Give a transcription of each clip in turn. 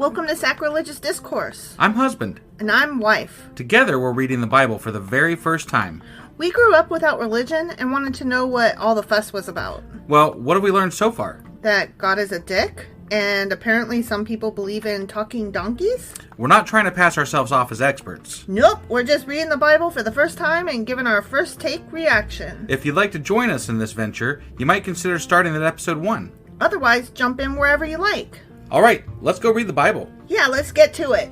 Welcome to Sacrilegious Discourse. I'm husband. And I'm wife. Together, we're reading the Bible for the very first time. We grew up without religion and wanted to know what all the fuss was about. Well, what have we learned so far? That God is a dick, and apparently some people believe in talking donkeys? We're not trying to pass ourselves off as experts. Nope, we're just reading the Bible for the first time and giving our first take reaction. If you'd like to join us in this venture, you might consider starting at episode 1. Otherwise, jump in wherever you like. All right, let's go read the Bible. Yeah, let's get to it.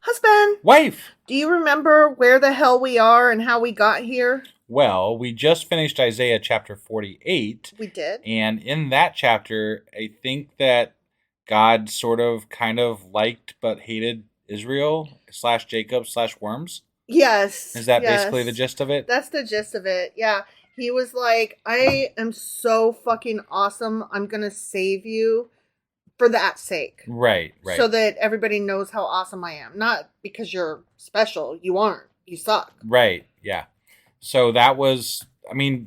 Husband! Wife! Do you remember where the hell we are and how we got here? Well, we just finished Isaiah chapter 48. We did. And in that chapter, I think that God sort of kind of liked but hated Israel / Jacob / worms. Yes. Is that basically the gist of it? That's the gist of it, yeah. He was like, I am so fucking awesome. I'm going to save you for that sake. Right. So that everybody knows how awesome I am. Not because you're special. You aren't. You suck. Right, yeah. So that was,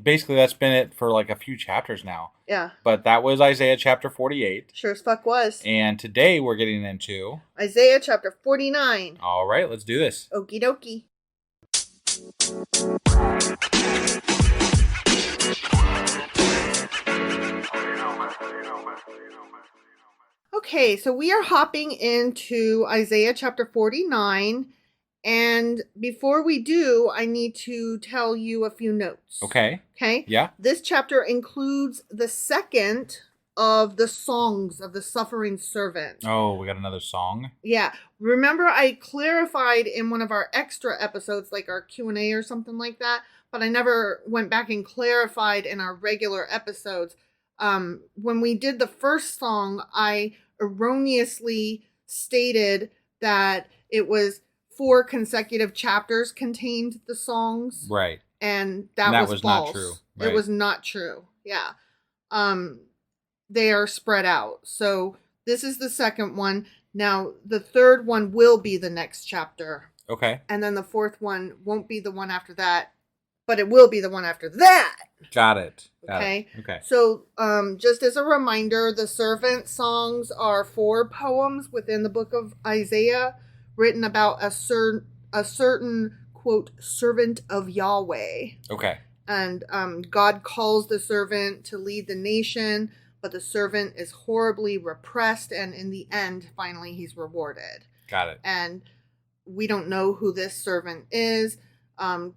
basically that's been it for like a few chapters now. Yeah. But that was Isaiah chapter 48. Sure as fuck was. And today we're getting into Isaiah chapter 49. All right, let's do this. Okie dokie. Okay, so we are hopping into Isaiah chapter 49. And before we do, I need to tell you a few notes. Okay. Okay? Yeah. This chapter includes the second of the songs of the suffering servant. Oh, we got another song? Yeah. Remember I clarified in one of our extra episodes, like our Q&A or something like that, but I never went back and clarified in our regular episodes. When we did the first song, I erroneously stated that it was 4 consecutive chapters contained the songs. Right. And that was false. Not true. Right. It was not true. Yeah. They are spread out. So this is the second one. Now, the third one will be the next chapter. Okay. And then the fourth one won't be the one after that, but it will be the one after that. Got it. Okay. Okay. So, just as a reminder, the servant songs are 4 poems within the book of Isaiah, written about a certain quote servant of Yahweh. Okay. And God calls the servant to lead the nation, but the servant is horribly repressed, and in the end, finally, he's rewarded. Got it. And we don't know who this servant is.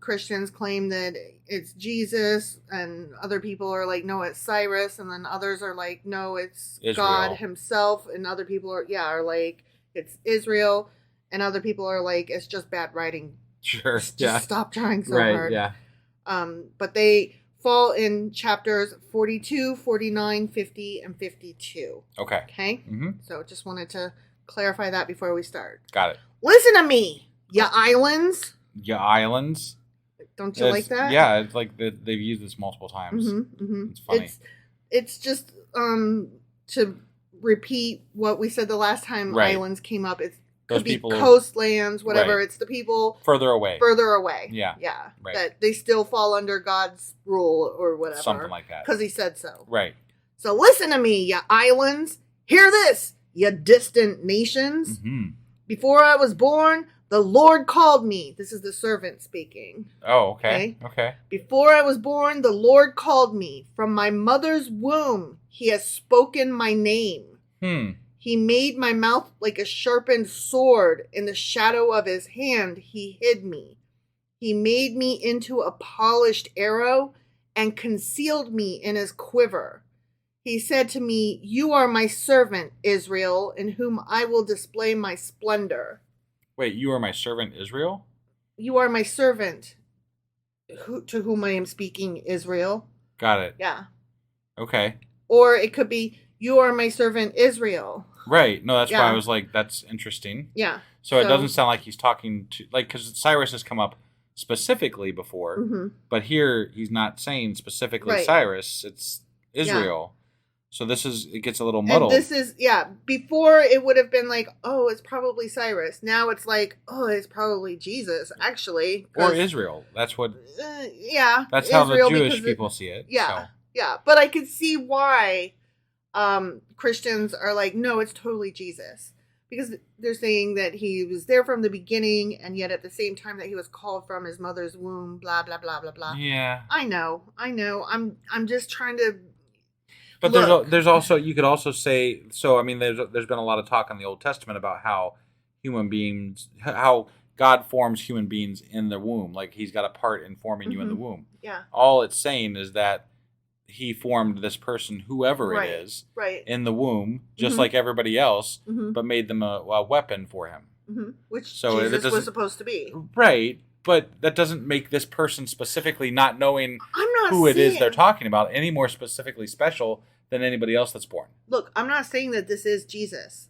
Christians claim that it's Jesus, and other people are like, no, it's Cyrus, and then others are like, no, it's Israel. God himself, and other people are like, it's Israel, and other people are like, it's just bad writing. Sure. Just stop trying so hard. Yeah. But they fall in chapters 42, 49, 50, and 52. Okay. Okay? Mm-hmm. So just wanted to clarify that before we start. Got it. Listen to me, ya islands. Ya islands. Don't you like that? Yeah, it's like they've used this multiple times. Mm-hmm, mm-hmm. It's funny. It's just to repeat what we said the last time islands came up. It could be coastlands, whatever. Right. It's the people further away. Yeah. Right. That they still fall under God's rule or whatever. Something like that. Because he said so. Right. So listen to me, ya islands. Hear this, ya distant nations. Mm-hmm. Before I was born, the Lord called me. This is the servant speaking. Oh, okay. Okay. Before I was born, the Lord called me. From my mother's womb, he has spoken my name. He made my mouth like a sharpened sword. In the shadow of his hand, he hid me. He made me into a polished arrow and concealed me in his quiver. He said to me, you are my servant, Israel, in whom I will display my splendor. Wait, you are my servant, Israel? You are my servant, to whom I am speaking, Israel. Got it. Yeah. Okay. Or it could be, you are my servant, Israel. Right. No, that's why I was like, that's interesting. Yeah. So it doesn't sound like he's talking to, like, because Cyrus has come up specifically before, but here he's not saying specifically Cyrus, it's Israel. So it gets a little muddled. And this is, before it would have been like, oh, it's probably Cyrus. Now it's like, oh, it's probably Jesus, actually. Or Israel. That's what. Yeah. That's Israel, how the Jewish people see it. Yeah. So. Yeah. But I could see why Christians are like, no, it's totally Jesus. Because they're saying that he was there from the beginning, and yet at the same time that he was called from his mother's womb, blah, blah, blah, blah, blah. Yeah. I know. I'm just trying to... But there's also, you could also say, so, I mean, there's been a lot of talk in the Old Testament about how how God forms human beings in the womb. Like, he's got a part in forming you in the womb. Yeah. All it's saying is that he formed this person, whoever it is, in the womb, just like everybody else, but made them a weapon for him. Which Jesus was supposed to be. Right, but that doesn't make this person specifically, not knowing who it is they're talking about, any more specifically special than anybody else that's born. Look, I'm not saying that this is Jesus.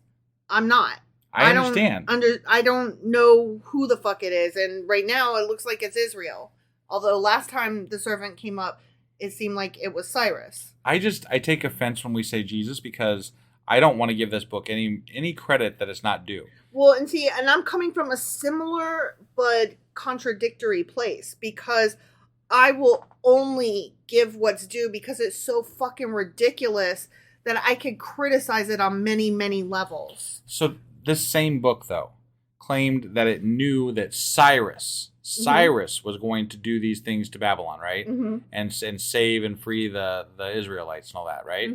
I'm not. I understand. I don't know who the fuck it is, and right now it looks like it's Israel. Although last time the servant came up, it seemed like it was Cyrus. I take offense when we say Jesus, because I don't want to give this book any credit that it's not due. Well, and I'm coming from a similar but contradictory place, because I will only give what's due because it's so fucking ridiculous that I could criticize it on many, many levels. So this same book, though, claimed that it knew that Cyrus was going to do these things to Babylon, right? And save and free the Israelites and all that, right?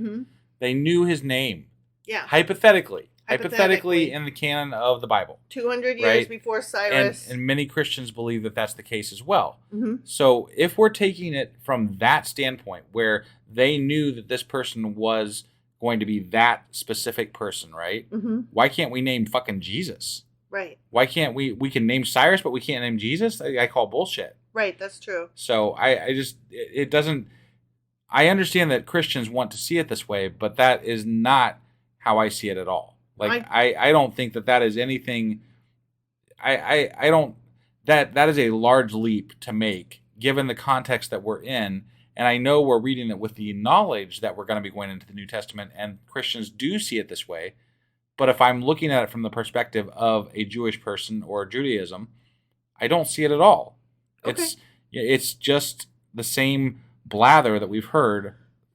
They knew his name. Yeah. Hypothetically in the canon of the Bible. 200 years before Cyrus. And many Christians believe that that's the case as well. So if we're taking it from that standpoint, where they knew that this person was going to be that specific person, right? Why can't we name fucking Jesus? Right. Why can't we can name Cyrus, but we can't name Jesus? I call bullshit. Right, that's true. So it doesn't, I understand that Christians want to see it this way, but that is not how I see it at all. Like, I don't think that is anything, I don't, that is a large leap to make, given the context that we're in. And I know we're reading it with the knowledge that we're going to be going into the New Testament, and Christians do see it this way. But if I'm looking at it from the perspective of a Jewish person or Judaism, I don't see it at all. Okay. It's just the same blather that we've heard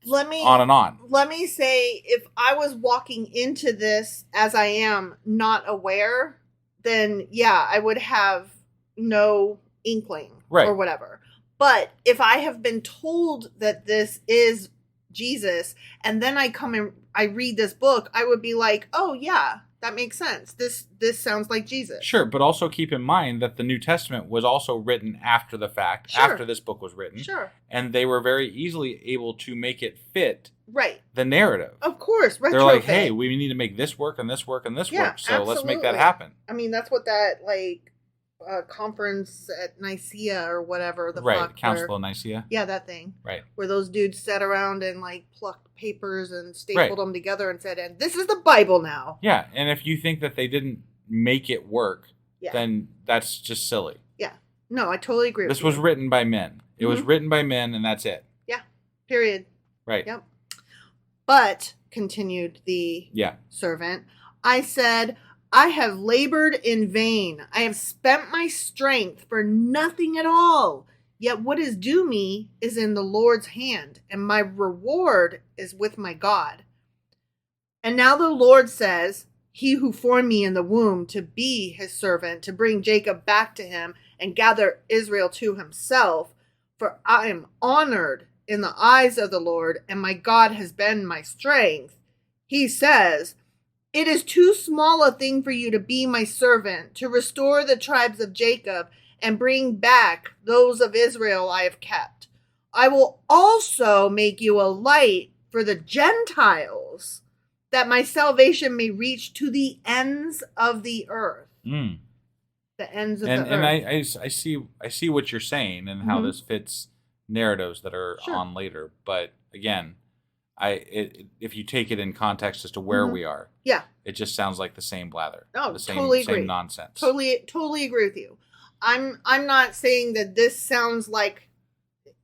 on and on. Let me say, if I was walking into this as I am, not aware, then yeah, I would have no inkling or whatever. But if I have been told that this is Jesus, and then I come and I read this book, I would be like, oh yeah, that makes sense. This sounds like Jesus. Sure, but also keep in mind that the New Testament was also written after the fact, after this book was written. Sure. And they were very easily able to make it fit the narrative. Of course, retrofit. They're like, hey, we need to make this work and this work and this work, so absolutely. Let's make that happen. I mean, that's what that, conference at Nicaea or whatever the fuck. Council of Nicaea. Yeah, that thing. Right. Where those dudes sat around and plucked papers and stapled them together and said, and this is the Bible now. Yeah, and if you think that they didn't make it work, then that's just silly. Yeah. No, I totally agree with you. This was written by men. It was written by men, and that's it. Yeah. Period. Right. Yep. But, continued the servant, I said, I have labored in vain. I have spent my strength for nothing at all. Yet what is due me is in the Lord's hand, and my reward is with my God. And now the Lord says, he who formed me in the womb to be his servant, to bring Jacob back to him and gather Israel to himself, for I am honored in the eyes of the Lord, and my God has been my strength. He says, it is too small a thing for you to be my servant, to restore the tribes of Jacob and bring back those of Israel I have kept. I will also make you a light for the Gentiles, that my salvation may reach to the ends of the earth. The ends of the earth. And I see what you're saying and how this fits narratives that are on later. But again, if you take it in context as to where we are, it just sounds like the same blather. Oh, the same, totally agree. Same nonsense. Totally agree with you. I'm not saying that this sounds like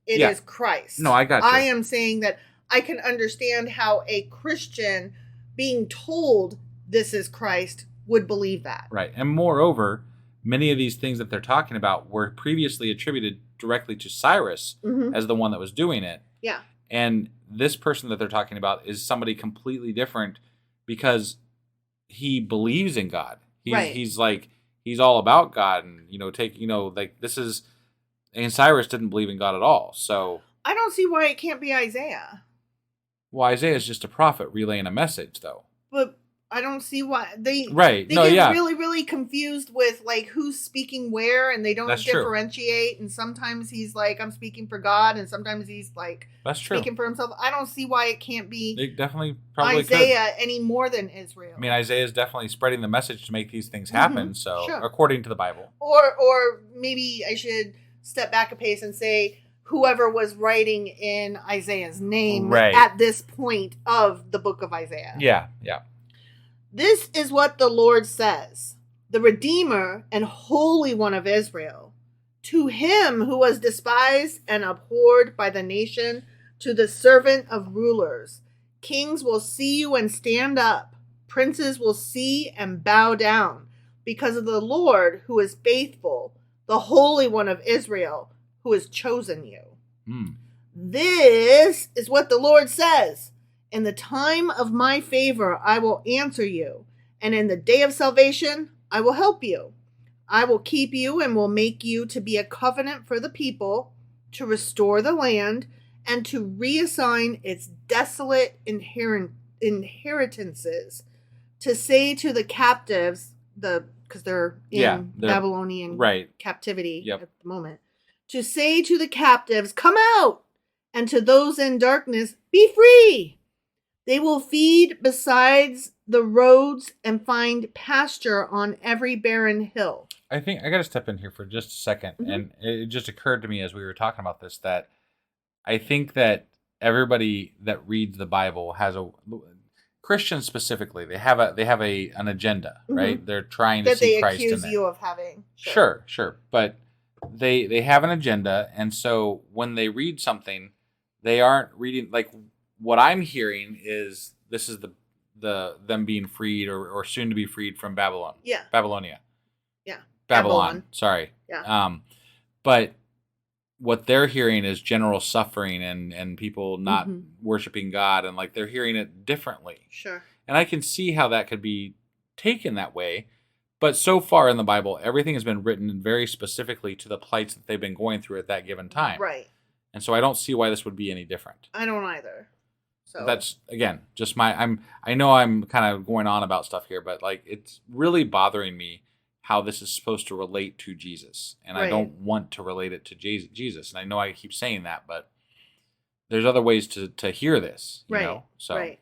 it is Christ. No, I got you. I am saying that I can understand how a Christian being told this is Christ would believe that. Right. And moreover, many of these things that they're talking about were previously attributed directly to Cyrus as the one that was doing it. Yeah. And this person that they're talking about is somebody completely different because he believes in God. He's like, he's all about God, and and Cyrus didn't believe in God at all. So I don't see why it can't be Isaiah. Well, Isaiah is just a prophet relaying a message, though. But I don't see why they get really, really confused with like who's speaking where, and they don't differentiate. True. And sometimes he's like, "I'm speaking for God," and sometimes he's like, speaking for himself. I don't see why it can't be. They definitely probably Isaiah any more than Israel. I mean, Isaiah is definitely spreading the message to make these things happen. So, according to the Bible, or maybe I should step back a pace and say, whoever was writing in Isaiah's name at this point of the book of Isaiah. Yeah. This is what the Lord says, the Redeemer and Holy One of Israel. To him who was despised and abhorred by the nation, to the servant of rulers. Kings will see you and stand up. Princes will see and bow down because of the Lord who is faithful, the Holy One of Israel, who has chosen you. This is what the Lord says. In the time of my favor, I will answer you. And in the day of salvation, I will help you. I will keep you and will make you to be a covenant for the people, to restore the land, and to reassign its desolate inheritances, to say to the captives, because they're in Babylonian captivity at the moment, to say to the captives, come out, and to those in darkness, be free. They will feed besides the roads and find pasture on every barren hill. I think I got to step in here for just a second. Mm-hmm. And it just occurred to me as we were talking about this that I think that everybody that reads the Bible has Christians specifically, they have an agenda, right? Mm-hmm. They're trying to see Christ in it. That they accuse you of having. Sure. But they have an agenda, and so when they read something, they aren't reading like what I'm hearing is this is the them being freed or soon to be freed from Babylon. Yeah. Babylonia. Yeah. Babylon. Sorry. Yeah. But what they're hearing is general suffering and people not worshiping God, and like they're hearing it differently. Sure. And I can see how that could be taken that way. But so far in the Bible, everything has been written very specifically to the plights that they've been going through at that given time. Right. And so I don't see why this would be any different. I don't either. So that's again just I know I'm kind of going on about stuff here, but like it's really bothering me how this is supposed to relate to Jesus, and I don't want to relate it to Jesus. And I know I keep saying that, but there's other ways to hear this, you know? So right.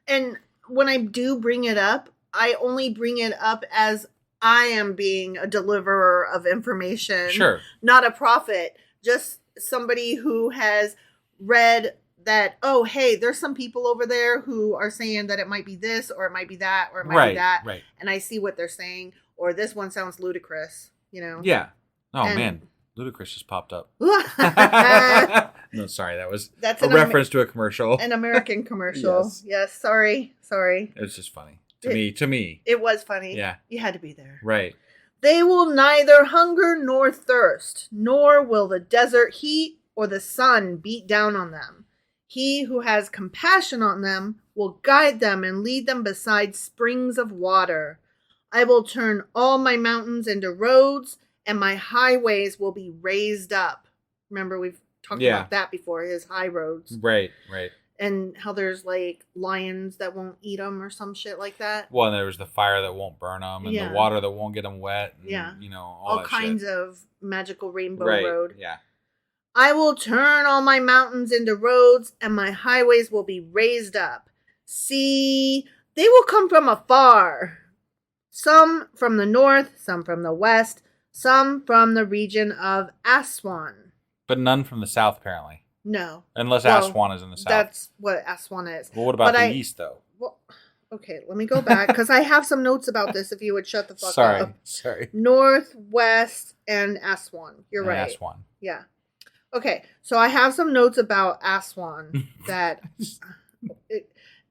And when I do bring it up, I only bring it up as I am being a deliverer of information, not a prophet, just somebody who has read that, oh, hey, there's some people over there who are saying that it might be this, or it might be that, or it might be that. Right. And I see what they're saying, or this one sounds ludicrous, you know? Yeah. Oh, man. Ludicrous just popped up. No, sorry. That's a reference to a commercial. An American commercial. Yes. Sorry. It's just funny. To me. It was funny. Yeah. You had to be there. Right. They will neither hunger nor thirst, nor will the desert heat or the sun beat down on them. He who has compassion on them will guide them and lead them beside springs of water. I will turn all my mountains into roads, and my highways will be raised up. Remember, we've talked about that before, his high roads. Right. And how there's like lions that won't eat them or some shit like that. Well, and there's the fire that won't burn them, and the water that won't get them wet. And, you know, all kinds of magical rainbow road. Yeah. I will turn all my mountains into roads, and my highways will be raised up. See, they will come from afar. Some from the north, some from the west, some from the region of Aswan. But none from the south, apparently. No. Unless Aswan is in the south. That's what Aswan is. Well, what about the east, though? Well, okay, let me go back, because I have some notes about this, if you would shut the fuck up. Sorry. North, west, and Aswan. You're right. Aswan. Yeah. Okay, so I have some notes about Aswan that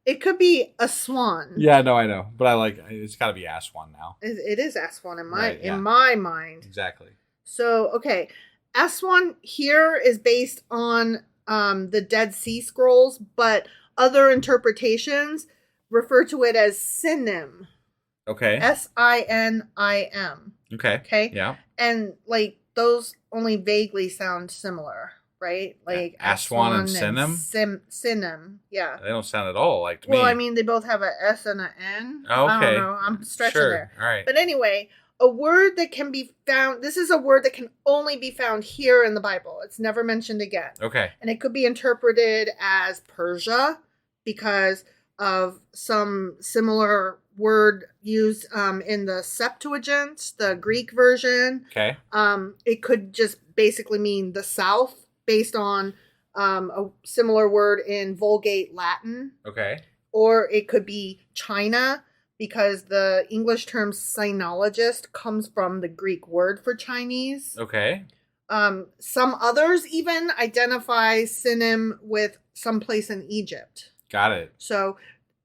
it could be a swan. Yeah, no, I know, but it's got to be Aswan now. It is Aswan in my mind. Exactly. So okay, Aswan here is based on the Dead Sea Scrolls, but other interpretations refer to it as Sinim. Okay. Sinim. Okay. Okay. Yeah. And like those only vaguely sound similar, right? Like Aswan and Sinim. Yeah. They don't sound at all like to me. Well, I mean, they both have a S and an N. Oh, okay. I don't know. I'm stretching there. All right. But anyway, a word that can be found. This is a word that can only be found here in the Bible. It's never mentioned again. Okay. And it could be interpreted as Persia because of some similar word used in the Septuagint, the Greek version. Okay. It could just basically mean the South based on a similar word in Vulgate Latin. Okay. Or it could be China because the English term sinologist comes from the Greek word for Chinese. Okay. Some others even identify Sinim with some place in Egypt. Got it. So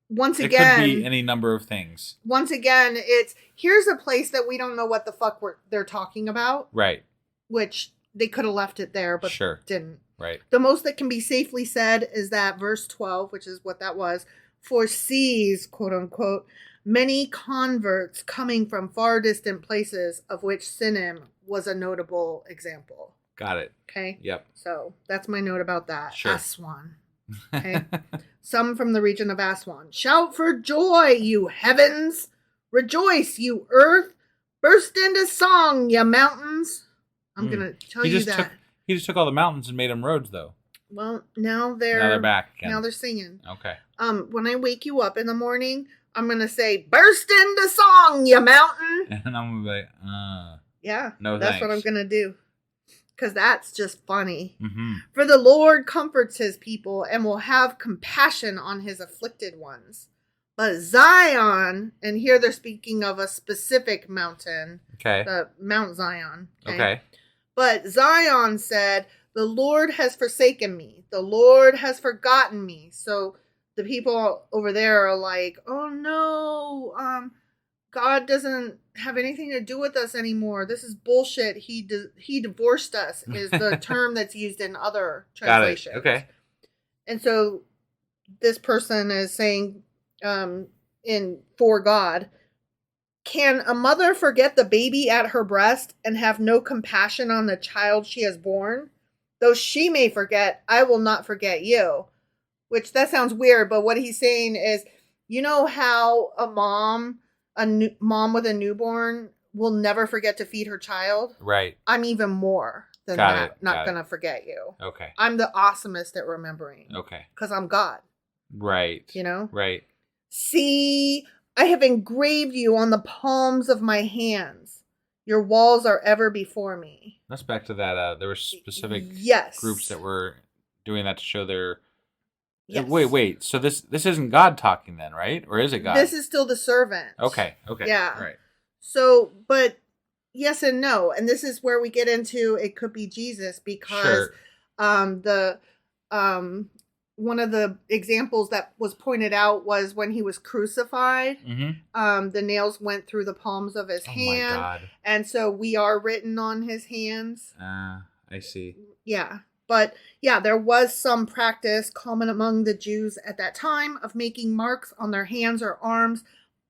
once again, it could be any number of things. Once again, it's here's a place that we don't know what the fuck they're talking about. Right. Which they could have left it there, but didn't. Right. The most that can be safely said is that verse 12, which is what that was, foresees, quote unquote, many converts coming from far distant places, of which Sinim was a notable example. Got it. Okay. Yep. So that's my note about that. Sure. Aswan. Okay. Some from the region of Aswan. Shout for joy, you heavens! Rejoice, you earth! Burst into song, you mountains! I'm going to tell you that. He just took all the mountains and made them roads, though. Well, now they're back again. Now they're singing. Okay. When I wake you up in the morning, I'm going to say, burst into song, you mountain! And I'm going to be like, Yeah, no that's thanks. what I'm going to do. Because that's just funny. Mm-hmm. For the Lord comforts his people and will have compassion on his afflicted ones. But Zion, and here they're speaking of a specific mountain. Okay. The Mount Zion. Okay. But Zion said, the Lord has forsaken me. The Lord has forgotten me. So the people over there are like, oh no, God doesn't have anything to do with us anymore. This is bullshit. He divorced us is the term that's used in other translations. Got it. Okay. And so this person is saying for God, can a mother forget the baby at her breast and have no compassion on the child she has born? Though she may forget, I will not forget you. Which that sounds weird, but what he's saying is, you know how a mom with a newborn will never forget to feed her child? Right. I'm even more than that. Not going to forget you. Okay. I'm the awesomest at remembering. Okay. Because I'm God. Right. You know? Right. See, I have engraved you on the palms of my hands. Your walls are ever before me. That's back to that. There were specific groups that were doing that to show their... Yes. Wait. So this isn't God talking then, right? Or is it God? This is still the servant. Okay. Yeah. All right. So, but yes and no. And this is where we get into it could be Jesus because one of the examples that was pointed out was when he was crucified. Mm-hmm. The nails went through the palms of his hand. My God. And so we are written on his hands. I see. Yeah. But yeah, there was some practice common among the Jews at that time of making marks on their hands or arms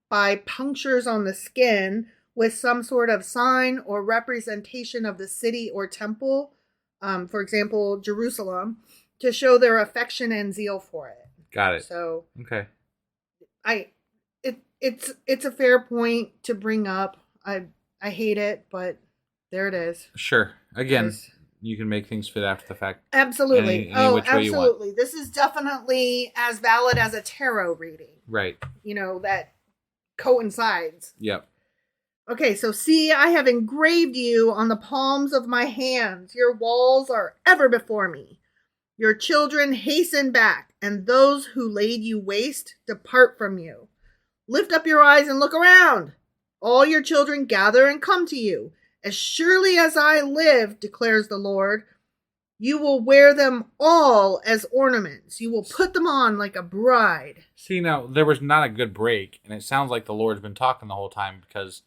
by punctures on the skin with some sort of sign or representation of the city or temple, for example, Jerusalem, to show their affection and zeal for it. Got it. So okay, it's a fair point to bring up. I hate it, but there it is. Sure. Again, you can make things fit after the fact. Absolutely. Any which way you want. Absolutely. This is definitely as valid as a tarot reading. Right. You know, that coincides. Yep. Okay, so see, I have engraved you on the palms of my hands. Your walls are ever before me. Your children hasten back, and those who laid you waste depart from you. Lift up your eyes and look around. All your children gather and come to you. As surely as I live, declares the Lord, you will wear them all as ornaments. You will put them on like a bride. See, now, there was not a good break, and it sounds like the Lord's been talking the whole time because...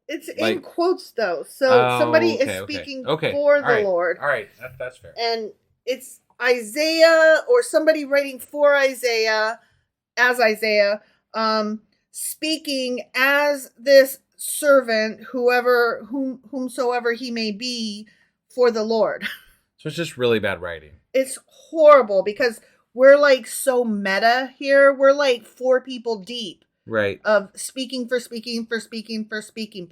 It's in quotes, though. So somebody is speaking for the Lord. All right, that's fair. And it's Isaiah or somebody writing for Isaiah, as Isaiah, speaking as this servant, whomsoever he may be, for the Lord. So it's just really bad writing. It's horrible because we're like so meta here. We're like 4 people deep. Right. Of speaking for.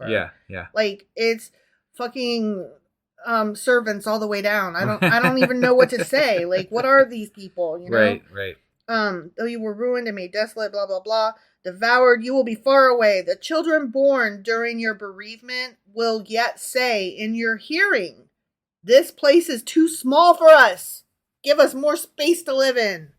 Yeah, yeah. Like it's fucking servants all the way down. I don't even know what to say. Like, what are these people, you know? Right. Though you were ruined and made desolate, blah, blah, blah, devoured, you will be far away. The children born during your bereavement will yet say in your hearing, this place is too small for us. Give us more space to live in.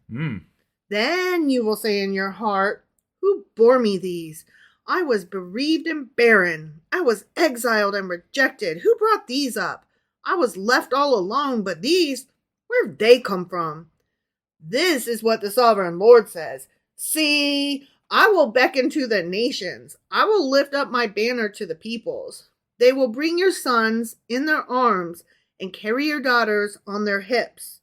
Then you will say in your heart, who bore me these? I was bereaved and barren. I was exiled and rejected. Who brought these up? I was left all alone, but these, where'd they come from? This is what the sovereign Lord says. See, I will beckon to the nations. I will lift up my banner to the peoples. They will bring your sons in their arms and carry your daughters on their hips.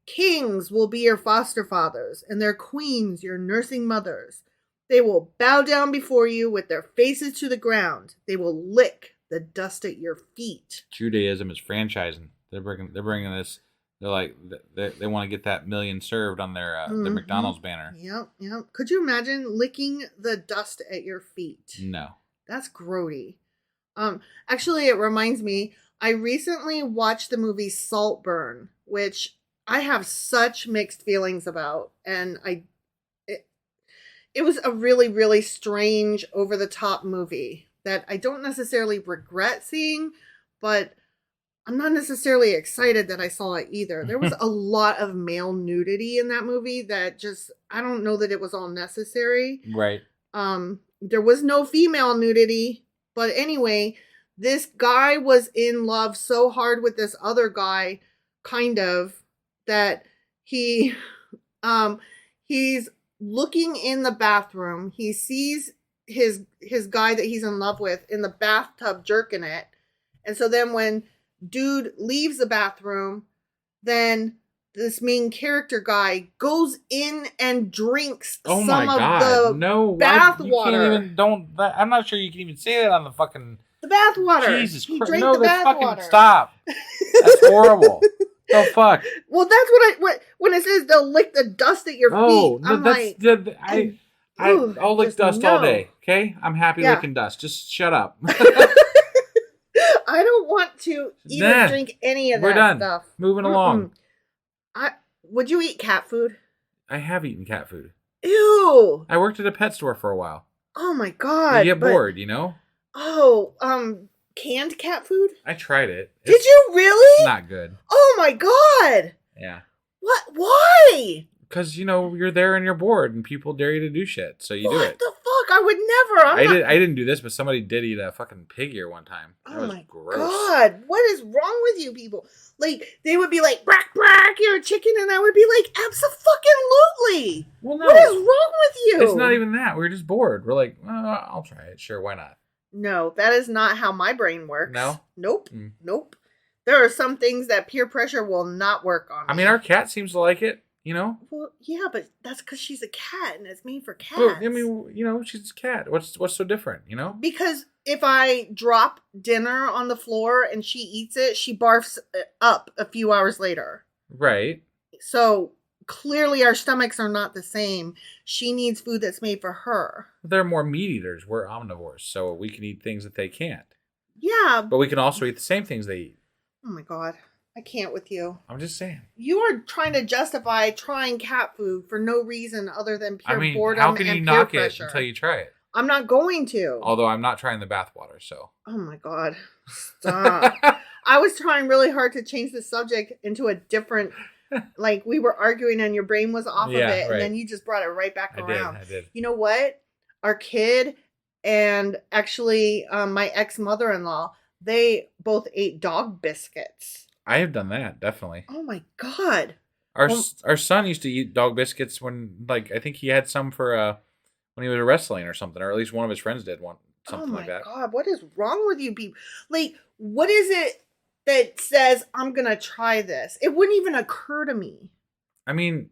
Kings will be your foster fathers, and their queens your nursing mothers. They will bow down before you with their faces to the ground. They will lick the dust at your feet. Judaism is franchising. They're bringing this. They're like they want to get that million served on their McDonald's banner. Yep. Could you imagine licking the dust at your feet? No, that's grody. Actually, it reminds me. I recently watched the movie Saltburn, which I have such mixed feelings about, and it was a really, really strange, over-the-top movie that I don't necessarily regret seeing, but I'm not necessarily excited that I saw it either. There was a lot of male nudity in that movie that just, I don't know that it was all necessary. Right. There was no female nudity, but anyway, this guy was in love so hard with this other guy, kind of, that he's looking in the bathroom. He sees his guy that he's in love with in the bathtub jerking it. And so then when dude leaves the bathroom, then this main character guy goes in and drinks some of the bath water. I'm not sure you can even say that on the fucking... The bath water. Jesus Christ. Drank the bath water. Stop. That's horrible. Oh fuck! Well, that's when it says they'll lick the dust at your feet. I'm I'll lick dust all day. Okay, I'm happy licking dust. Just shut up. I don't want to even drink any of that stuff. We're done. Moving along. Would you eat cat food? I have eaten cat food. Ew! I worked at a pet store for a while. Oh my god! You get bored, you know. Oh, canned cat food? I tried it. Did you really? It's not good. Oh my god! Yeah. What? Why? Because, you know, you're there and you're bored and people dare you to do shit, so you do it. What the fuck? I would never. I didn't do this, but somebody did eat a fucking pig ear one time. Oh my god. What is wrong with you people? Like, they would be like, brack, brack, you're a chicken, and I would be like, abso-fucking-lutely. Well, no. What is wrong with you? It's not even that. We're just bored. We're like, I'll try it. Sure, why not? No, that is not how my brain works. No? Nope. Nope. There are some things that peer pressure will not work on. I mean, our cat seems to like it, you know? Well, yeah, but that's because she's a cat and it's made for cats. But, I mean, you know, she's a cat. What's so different, you know? Because if I drop dinner on the floor and she eats it, she barfs up a few hours later. Right. So clearly our stomachs are not the same. She needs food that's made for her. They're more meat eaters. We're omnivores, so we can eat things that they can't. Yeah. But we can also eat the same things they eat. Oh my god. I can't with you. I'm just saying. You are trying to justify trying cat food for no reason other than pure boredom and peer pressure. How can you knock it until you try it? I'm not going to. Although I'm not trying the bathwater, so. Oh my god. Stop. I was trying really hard to change the subject into a different... Like, we were arguing and your brain was off of it, right. And then you just brought it right back around. I did. You know what? Our kid and actually my ex-mother-in-law, they both ate dog biscuits. I have done that, definitely. Oh my god. Our son used to eat dog biscuits when, like, I think he had some for when he was wrestling or something, or at least one of his friends did something like that. Oh my god, what is wrong with you people? Like, what is it that says, I'm going to try this. It wouldn't even occur to me. I mean,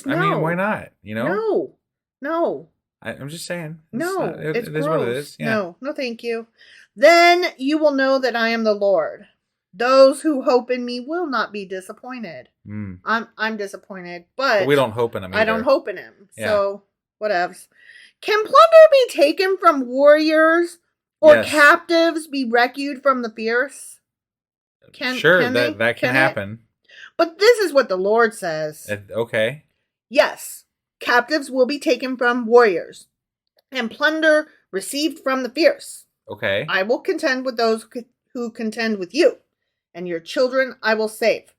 no. Why not? You know? No. I'm just saying. It's it is what it is. Yeah. No, thank you. Then you will know that I am the Lord. Those who hope in me will not be disappointed. I'm disappointed, but we don't hope in him either. I don't hope in him. Yeah. So, whatevs. Can plunder be taken from warriors or captives be rescued from the fierce? That can happen. But this is what the Lord says. Okay. Yes, captives will be taken from warriors and plunder received from the fierce. Okay. I will contend with those who contend with you, and your children I will save.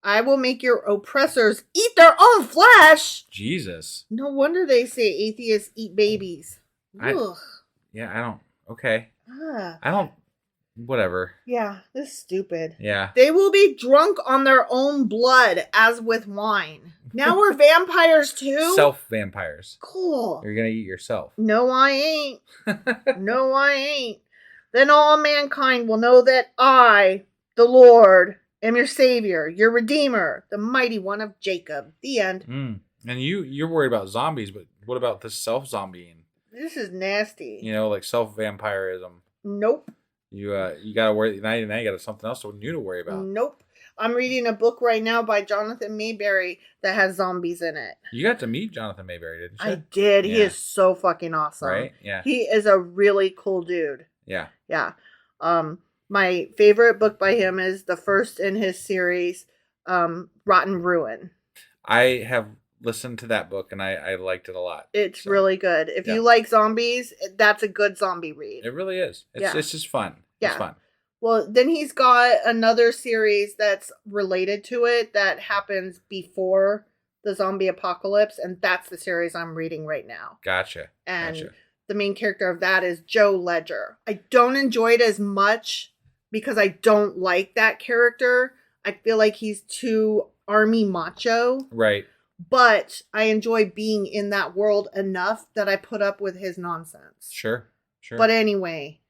I will make your oppressors eat their own flesh. Jesus. No wonder they say atheists eat babies. Ugh. Yeah, I don't. Okay. I don't. Whatever. Yeah, this is stupid. Yeah. They will be drunk on their own blood as with wine. Now we're vampires too? Self-vampires. Cool. You're going to eat yourself. No, I ain't. No, I ain't. Then all mankind will know that I, the Lord, am your Savior, your Redeemer, the mighty one of Jacob. The end. And you're worried about zombies, but what about this self-zombieing? This is nasty. Like self-vampirism. Nope. You gotta worry now. You got something else new to worry about. Nope. I'm reading a book right now by Jonathan Mayberry that has zombies in it. You got to meet Jonathan Mayberry, didn't you? I did. Yeah. He is so fucking awesome. Right? Yeah. He is a really cool dude. Yeah. Yeah. My favorite book by him is the first in his series, Rotten Ruin. I have listened to that book and I liked it a lot. It's really good. If you like zombies, that's a good zombie read. It really is. It's just fun. Yeah. It's fun. Well, then he's got another series that's related to it that happens before the zombie apocalypse, and that's the series I'm reading right now. Gotcha. And the main character of that is Joe Ledger. I don't enjoy it as much because I don't like that character. I feel like he's too army macho. Right. But I enjoy being in that world enough that I put up with his nonsense. Sure. But anyway,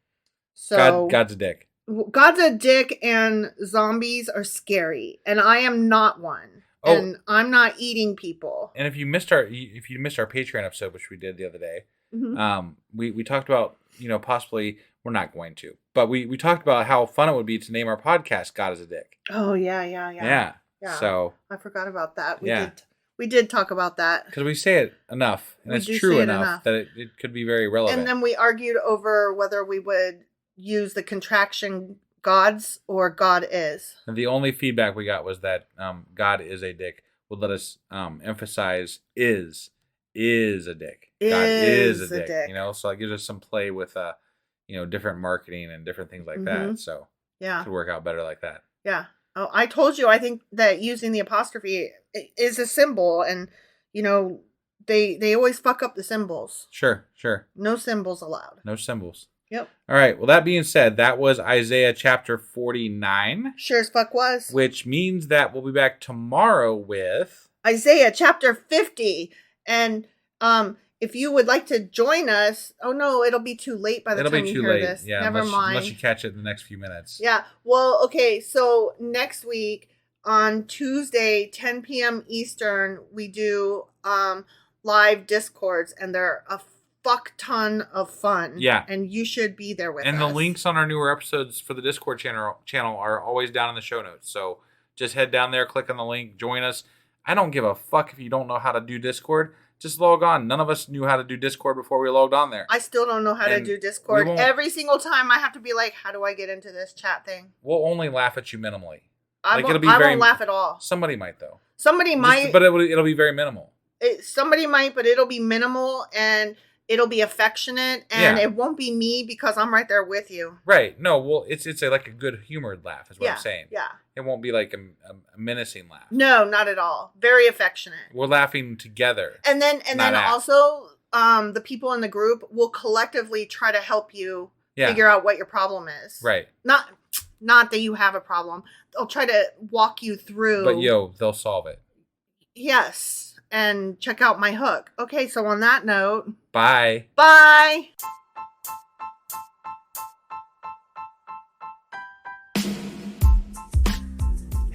so God's a dick. God's a dick, and zombies are scary, and I am not one. Oh, and I'm not eating people. And if you missed our Patreon episode, which we did the other day, we talked about possibly we're not going to, but we talked about how fun it would be to name our podcast "God is a Dick." Oh yeah. So I forgot about that. We did talk about that because we say it enough, and it's true enough that it could be very relevant. And then we argued over whether we would use the contraction gods or God is. And the only feedback we got was that God is a dick would let us emphasize is a dick. God is a dick. So it gives us some play with different marketing and different things like that. So it could work out better like that. Yeah. Oh, I told you, I think that using the apostrophe is a symbol, and they always fuck up the symbols. Sure. No symbols allowed. No symbols. Yep. All right. Well, that being said, that was Isaiah chapter 49. Sure as fuck was. Which means that we'll be back tomorrow with Isaiah chapter 50. And if you would like to join us, oh no, it'll be too late by the time you hear this. Yeah, never mind. Unless you catch it in the next few minutes. Yeah. Well, okay. So next week on Tuesday, 10 p.m. Eastern, we do live Discords, and they're a fuck ton of fun. Yeah. And you should be there with us. And the links on our newer episodes for the Discord channel are always down in the show notes. So just head down there, click on the link, join us. I don't give a fuck if you don't know how to do Discord. Just log on. None of us knew how to do Discord before we logged on there. I still don't know how to do Discord. Every single time I have to be like, how do I get into this chat thing? We'll only laugh at you minimally. I won't laugh at all. Somebody might, though. Somebody might. But it'll be very minimal. Somebody might, but it'll be minimal, and it'll be affectionate, and it won't be me because I'm right there with you. Right. No, well, it's like a good humored laugh is what I'm saying. Yeah. It won't be like a menacing laugh. No, not at all. Very affectionate. We're laughing together. And then also the people in the group will collectively try to help you figure out what your problem is. Right. Not that you have a problem. They'll try to walk you through. But they'll solve it. Yes. And check out my hook. Okay, so on that note. Bye. Bye.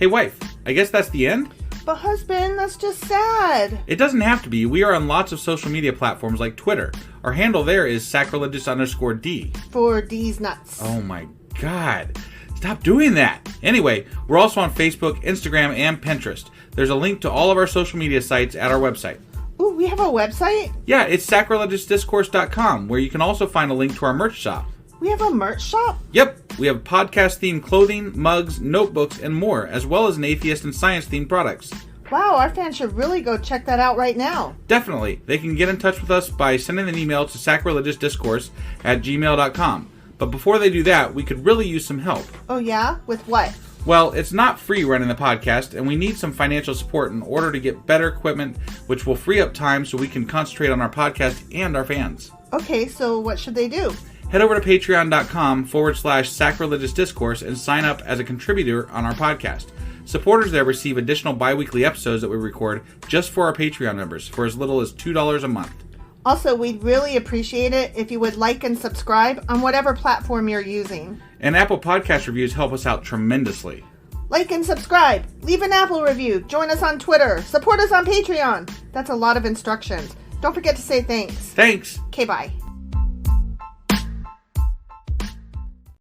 Hey, wife, I guess that's the end? But husband, that's just sad. It doesn't have to be. We are on lots of social media platforms like Twitter. Our handle there is sacrilegious_D. For D's nuts. Oh my God. Stop doing that. Anyway, we're also on Facebook, Instagram, and Pinterest. There's a link to all of our social media sites at our website. Ooh, we have a website? Yeah, it's sacrilegiousdiscourse.com, where you can also find a link to our merch shop. We have a merch shop? Yep, we have podcast-themed clothing, mugs, notebooks, and more, as well as an atheist and science-themed products. Wow, our fans should really go check that out right now. Definitely. They can get in touch with us by sending an email to sacrilegiousdiscourse@gmail.com. But before they do that, we could really use some help. Oh yeah? With what? Well, it's not free running the podcast, and we need some financial support in order to get better equipment, which will free up time so we can concentrate on our podcast and our fans. Okay, so what should they do? Head over to patreon.com/sacrilegious discourse and sign up as a contributor on our podcast. Supporters there receive additional bi-weekly episodes that we record just for our Patreon members for as little as $2 a month. Also, we'd really appreciate it if you would like and subscribe on whatever platform you're using. And Apple Podcast reviews help us out tremendously. Like and subscribe. Leave an Apple review. Join us on Twitter. Support us on Patreon. That's a lot of instructions. Don't forget to say thanks. Thanks. Okay, bye.